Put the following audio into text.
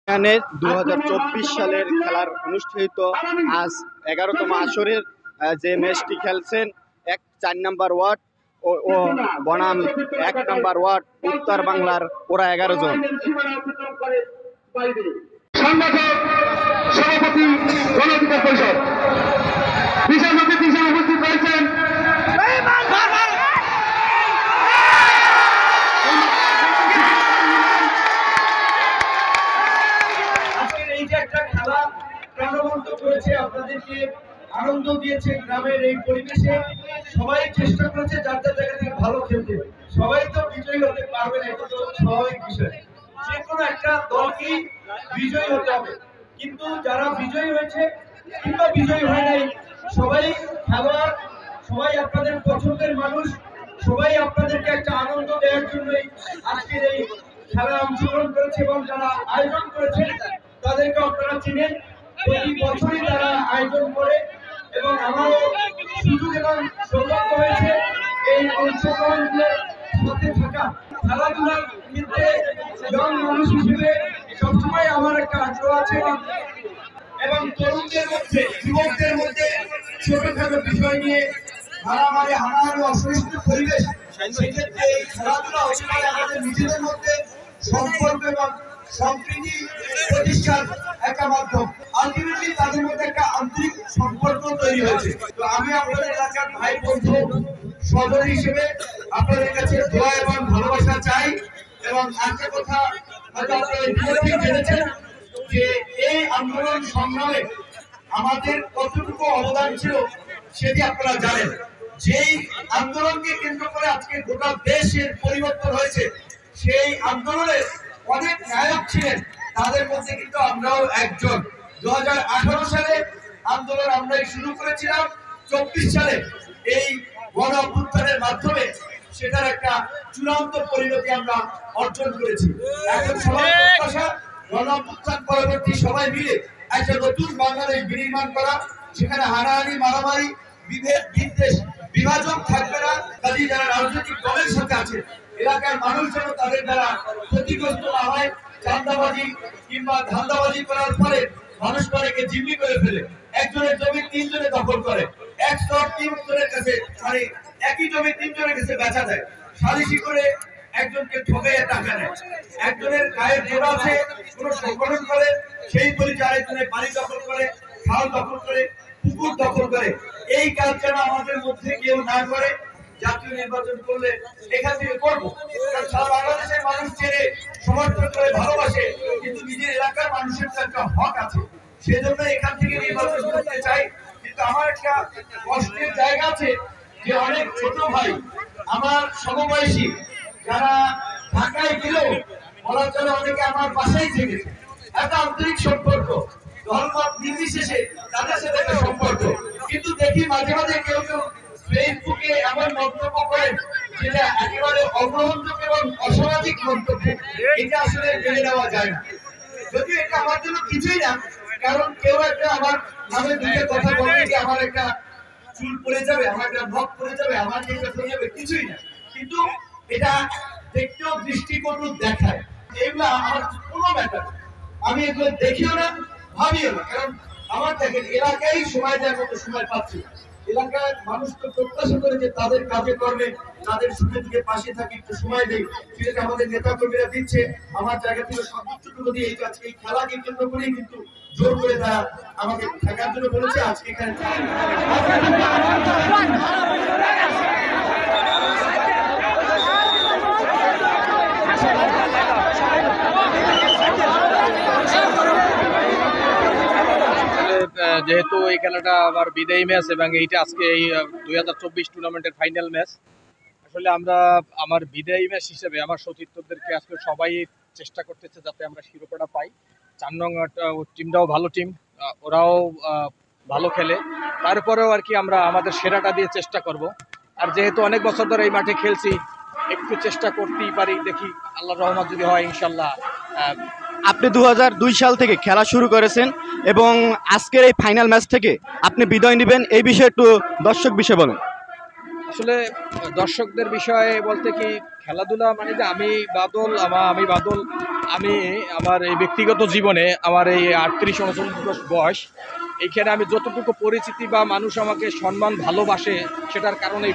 এখানে 2024 সালের খেলার অনুষ্ঠিত আজ 11তম আসরের যে ম্যাচটি খেলছেন 4 নম্বর ওয়ার্ড ও বনাম 1 নম্বর ওয়ার্ড উত্তর বাংলার ওরা 11 জন। সভাপতি গণ অধিকার পরিষদ বিশাল উপস্থিত রয়েছেন আপনাদেরকে আনন্দ দিয়েছে। গ্রামের এই পরিবেশে সবাই চেষ্টা করেছে যার যার জায়গা থেকে ভালো খেলতে। সবাই তো বিজয়ী হতে পারবে না, এটা তো স্বাভাবিক বিষয়। যে কোনো একটা দলকে বিজয়ী হতে হবে, কিন্তু যারা বিজয়ী হয়েছে কিংবা বিজয়ী হয় নাই, সবাই খেলোয়াড়, সবাই আপনাদের পছন্দের মানুষ, সবাই আপনাদেরকে একটা আনন্দ দেওয়ার জন্যই আজকের এই খেলায় অংশগ্রহণ করেছে এবং যারা আয়োজন করেছে তাদেরকে আপনারা চিনেন। প্রতি বছরই তারা আয়োজন করে এবং আমারও সুযোগ এবং সৌভাগ্য হয়েছে এই অংশগ্রহণগুলোর সাথে থাকা। খেলাধুলার ক্ষেত্রে ইয়ং মানুষ হিসেবে সবসময় আমার একটা আগ্রহ আছে এবং তরুণদের মধ্যে, যুবকদের মধ্যে ছোটখাটো বিষয় নিয়ে মারামারি হানাহানি অসহিষ্ণু পরিবেশ, সেক্ষেত্রে এই খেলাধুলা অবস্থায় আমাদের নিজেদের মধ্যে সম্পর্ক এবং সম্প্রীতি প্রতিষ্ঠার একটা মাধ্যম। আলটিমেটলি তাদের মধ্যে একটা আন্তরিক সম্পর্ক তৈরি হয়েছে। তো আমি আপনাদের এলাকার ভাই বন্ধু সহযোগী হিসেবে আপনাদের কাছে দোয়া এবং ভালোবাসা চাই। এবং একটা কথা হয়তো আপনারা ইতিমধ্যে জেনেছেন যে এই আন্দোলন সংগ্রামে আমাদের কতটুকু অবদান ছিল সেটি আপনারা জানেন। যেই আন্দোলনকে কেন্দ্র করে আজকে গোটা দেশের পরিবর্তন হয়েছে, সেই আন্দোলনের অনেক নায়ক ছিলেন, তাদের মধ্যে কিন্তু আমরাও একজন। 2018 সালে আন্দোলন আমরাই শুরু করেছিলাম, 24 সালে এই গণ অভ্যুত্থানের মাধ্যমে সেটার একটা চূড়ান্ত পরিণতি আমরা অর্জন করেছি। এখন সবার প্রত্যাশা গণ অভ্যুত্থান পরবর্তী সবাই মিলে একটা নতুন বাংলাদেশ বিনির্মাণ করা, সেখানে হানাহানি মারামারি বিভেদ বিদ্বেষ বিভাজন থাকবে না। কাজে যারা রাজনৈতিক দলের সাথে আছে এলাকার মানুষ যেন তাদের দ্বারা ক্ষতিগ্রস্ত না হয়। চাঁদাবাজি কিংবা ধান্দাবাজি করার পরে মানুষ অনেকে জিম্মি করে ফেলে, একজনের জমি 3 জনে দখল করে, এক স্তর 3 জনের কাছে, মানে একই জমি 3 জনের কাছে বেচা দেয়, সালিশি করে একজনকে ঠকাইয়া টাকা নেয়, একজনের গায়ের জোড়া আছে কোন সংগঠন করে সেই পরিচয় আরেকজনের বাড়ি দখল করে, খাল দখল করে, পুকুর দখল করে। এই কাজ যেন আমাদের মধ্যে কেউ না করে। জাতীয় নির্বাচন করলে এখান থেকে করবো, সারা বাংলাদেশের মানুষ ছেড়ে সমর্থন করে ভালোবাসে, কিন্তু নিজের এলাকার মানুষের তো একটা হক আছে, সেজন্য এখান থেকে নির্বাচন করতে চাই। কিন্তু আমার একটা কষ্টের জায়গা আছে যে অনেক ছোট ভাই আমার সমবয়সী যারা ঢাকায় গেলেও বলা চলে অনেকে আমার বাসায় থেকেছে, একটা আন্তরিক সম্পর্ক, ধর্ম নির্বিশেষে তাদের সাথে একটা সম্পর্ক। কিন্তু দেখি মাঝে মাঝে কেউ কেউ ফেসবুকে এমন মন্তব্য করেন যেটা একেবারে অগ্রহণযোগ্য এবং অসামাজিক মন্তব্য। এটা আসলে মেনে নেওয়া যায় না, যদিও এটা আমার জন্য কিছুই না, কারণ কেউ একটা আমার নামে দুটো কথা বলবে যে আমার একটা চুল পড়ে যাবে, আমার একটা নখ পড়ে যাবে, আমার এটা পড়ে যাবে, কিছুই না। কিন্তু এটা দেখতেও দৃষ্টিকটু দেখায়, এগুলো আমার কোনো ব্যাপার, আমি এগুলো দেখিও না, ভাবিও না। কারণ আমার দেখেন এলাকায় সময় দেওয়ার মতো সময় পাচ্ছি, এলাকার মানুষ তো প্রত্যাশা করে যে তাদের কাজে কর্মে তাদের সুখে দিকে পাশে থাকি, একটু সময় দেই, সেটা আমাদের নেতা কর্মীরা দিচ্ছে। আমার জায়গা থেকে সর্বোচ্চটুকু দিয়ে আজকে এই খেলাকে কেন্দ্র করেই কিন্তু জোর করে তারা আমাকে থাকার জন্য বলেছে। আজকে এখানে যেহেতু এই খেলাটা আবার বিদায়ী ম্যাচ এবং এইটা আজকে এই 2024 টুর্নামেন্টের ফাইনাল ম্যাচ, আসলে আমরা আমার বিদায়ী ম্যাচ হিসেবে আমার সতীর্থদেরকে আজকে সবাই চেষ্টা করতেছে যাতে আমরা শিরোপাটা পাই। 4 নং টিমটাও ভালো টিম, ওরাও ভালো খেলে, তারপরেও আর কি আমরা আমাদের সেরাটা দিয়ে চেষ্টা করব। আর যেহেতু অনেক বছর ধরে এই মাঠে খেলছি, একটু চেষ্টা করতেই পারি, দেখি আল্লাহর রহমত যদি হয় ইনশাল্লাহ। আপনি 2002 সাল থেকে খেলা শুরু করেছেন এবং আজকের এই ফাইনাল ম্যাচ থেকে আপনি বিদায় নেবেন, এই বিষয়ে একটু দর্শক বিষয়ে বলেন। আসলে দর্শকদের বিষয়ে বলতে কি, খেলাধুলা মানে যে আমি বাদল আমি আমার এই ব্যক্তিগত জীবনে আমার এই 38-39 বয়স, এইখানে আমি যতটুকু পরিচিতি বা মানুষ আমাকে সম্মান ভালোবাসে সেটার কারণেই